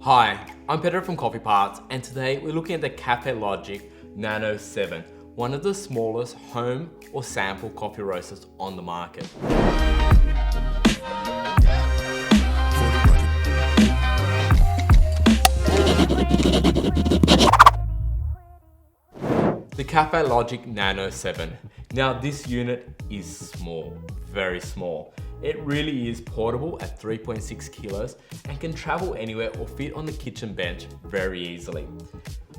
Hi, I'm Peter from Coffee Parts, and today we're looking at the Kaffelogic Nano 7, one of the smallest home or sample coffee roasters on the market. The Kaffelogic Nano 7. Now this unit is small, very small. It really is portable at 3.6 kilos and can travel anywhere or fit on the kitchen bench very easily.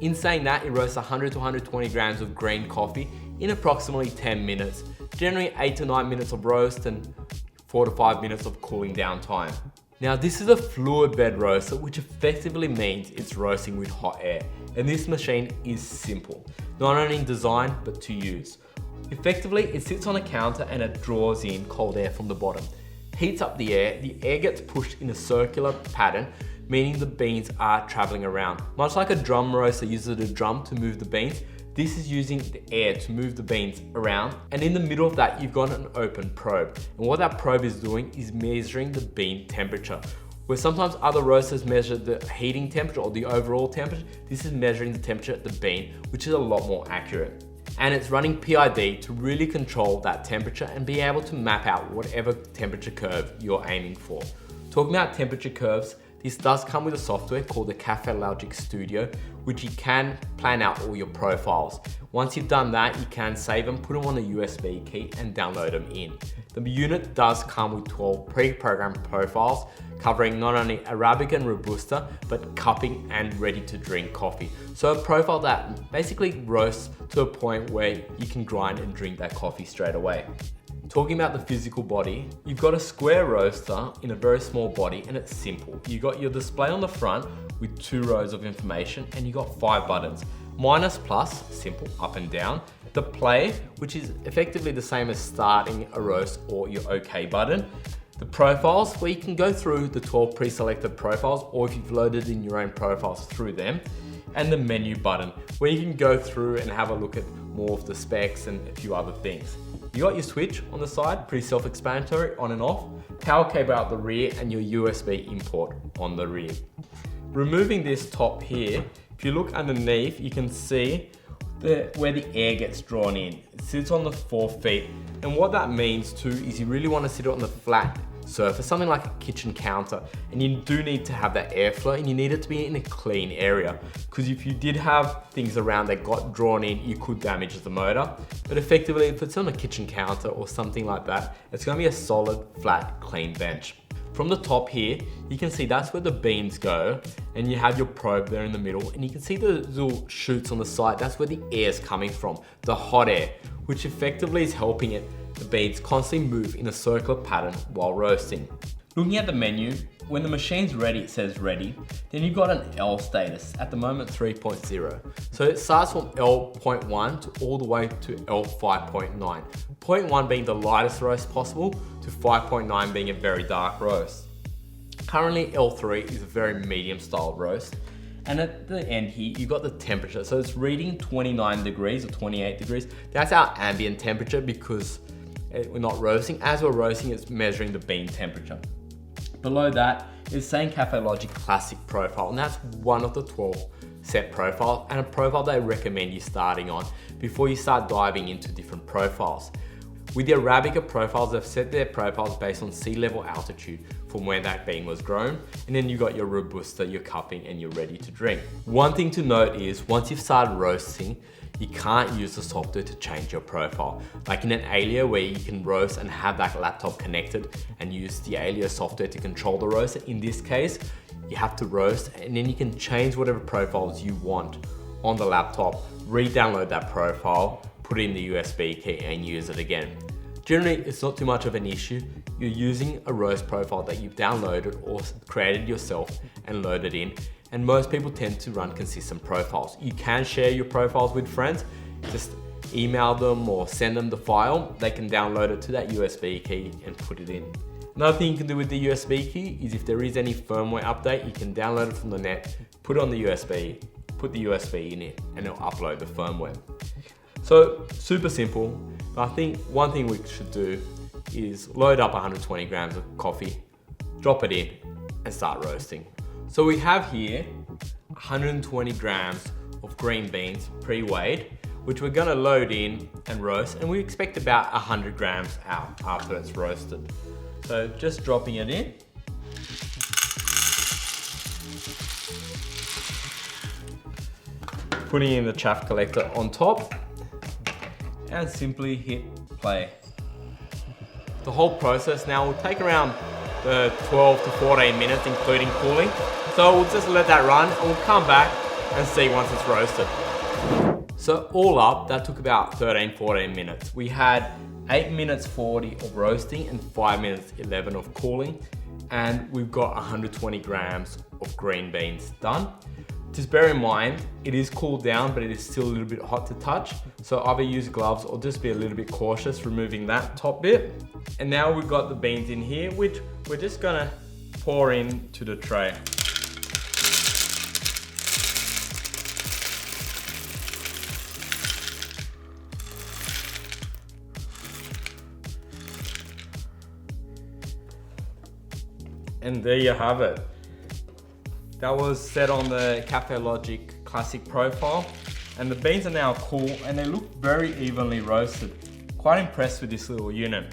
In saying that, it roasts 100 to 120 grams of green coffee in approximately 10 minutes, generally 8 to 9 minutes of roast and 4 to 5 minutes of cooling down time. Now this is a fluid bed roaster, which effectively means it's roasting with hot air, and this machine is simple, not only in design but to use. Effectively, it sits on a counter and it draws in cold air from the bottom. Heats up the air gets pushed in a circular pattern, meaning the beans are traveling around. Much like a drum roaster uses a drum to move the beans, this is using the air to move the beans around, and in the middle of that you've got an open probe. And what that probe is doing is measuring the bean temperature. Where sometimes other roasters measure the heating temperature or the overall temperature, this is measuring the temperature at the bean, which is a lot more accurate. And it's running PID to really control that temperature and be able to map out whatever temperature curve you're aiming for. Talking about temperature curves, this does come with a software called the Kaffelogic Studio, which you can plan out all your profiles. Once you've done that, you can save them, put them on a USB key and download them in. The unit does come with 12 pre-programmed profiles covering not only Arabica and Robusta, but cupping and ready to drink coffee. So a profile that basically roasts to a point where you can grind and drink that coffee straight away. Talking about the physical body, you've got a square roaster in a very small body and it's simple. You've got your display on the front with 2 rows of information and you've got 5 buttons. Minus, plus, simple, up and down. The play, which is effectively the same as starting a roast, or your OK button. The profiles, where you can go through the 12 pre-selected profiles, or if you've loaded in your own profiles through them. And the menu button, where you can go through and have a look at more of the specs and a few other things. You got your switch on the side, pretty self-explanatory, on and off. Power cable out the rear and your USB import on the rear. Removing this top here, if you look underneath, you can see where the air gets drawn in. It sits on the 4 feet. And what that means too is you really want to sit it on the flat surface, something like a kitchen counter. And you do need to have that airflow and you need it to be in a clean area. Because if you did have things around that got drawn in, you could damage the motor. But effectively, if it's on a kitchen counter or something like that, it's going to be a solid, flat, clean bench. From the top here, you can see that's where the beans go, and you have your probe there in the middle, and you can see the little chutes on the side. That's where the air is coming from, the hot air, which effectively is helping the beans constantly move in a circular pattern while roasting. Looking at the menu, when the machine's ready, it says ready. Then you've got an L status, at the moment 3.0. So it starts from L.1 to all the way to L5.9. 0.1 being the lightest roast possible to 5.9 being a very dark roast. Currently L3 is a very medium style roast. And at the end here, you've got the temperature. So it's reading 29 degrees or 28 degrees. That's our ambient temperature because we're not roasting. As we're roasting, it's measuring the bean temperature. Below that is saying Kaffelogic Classic Profile, and that's one of the 12 set profiles, and a profile they recommend you starting on before you start diving into different profiles. With the Arabica profiles, they've set their profiles based on sea level altitude from where that bean was grown, and then you got your Robusta, your cupping, and you're ready to drink. One thing to note is once you've started roasting, you can't use the software to change your profile. Like in an Alio where you can roast and have that laptop connected and use the Alio software to control the roaster. In this case, you have to roast and then you can change whatever profiles you want on the laptop, re-download that profile, put it in the USB key and use it again. Generally, it's not too much of an issue. You're using a roast profile that you've downloaded or created yourself and loaded in. And most people tend to run consistent profiles. You can share your profiles with friends, just email them or send them the file. They can download it to that USB key and put it in. Another thing you can do with the USB key is if there is any firmware update, you can download it from the net, put it on the USB, put the USB in it, and it'll upload the firmware. So super simple. I think one thing we should do is load up 120 grams of coffee, drop it in, and start roasting. So we have here 120 grams of green beans pre-weighed, which we're gonna load in and roast, and we expect about 100 grams out after it's roasted. So just dropping it in. Putting in the chaff collector on top and simply hit play. The whole process now will take around 12 to 14 minutes, including cooling. So we'll just let that run and we'll come back and see once it's roasted. So all up, that took about 13-14 minutes. We had 8 minutes 40 of roasting and 5 minutes 11 of cooling, and we've got 120 grams of green beans done. Just bear in mind, it is cooled down, but it is still a little bit hot to touch. So either use gloves or just be a little bit cautious removing that top bit. And now we've got the beans in here, which we're just gonna pour into the tray. And there you have it. That was set on the Kaffelogic Classic profile, and the beans are now cool and they look very evenly roasted. Quite impressed with this little unit.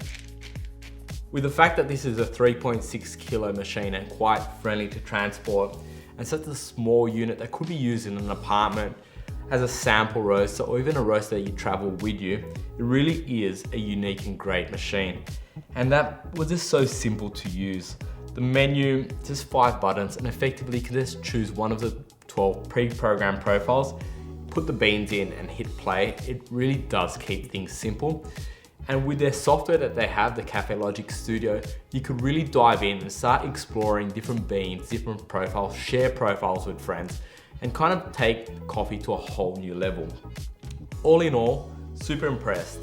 With the fact that this is a 3.6 kilo machine and quite friendly to transport, and such a small unit that could be used in an apartment as a sample roaster or even a roaster that you travel with you, it really is a unique and great machine. And that was just so simple to use. The menu, just 5 buttons, and effectively you can just choose one of the 12 pre-programmed profiles, put the beans in and hit play. It really does keep things simple. And with their software that they have, the Kaffelogic Studio, you could really dive in and start exploring different beans, different profiles, share profiles with friends, and kind of take coffee to a whole new level. All in all, super impressed.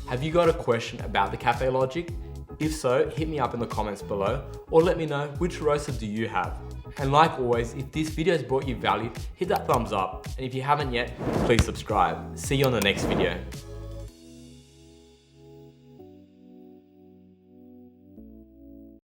Have you got a question about the Kaffelogic? If so, hit me up in the comments below, or let me know which roaster do you have. And like always, if this video has brought you value, hit that thumbs up. And if you haven't yet, please subscribe. See you on the next video.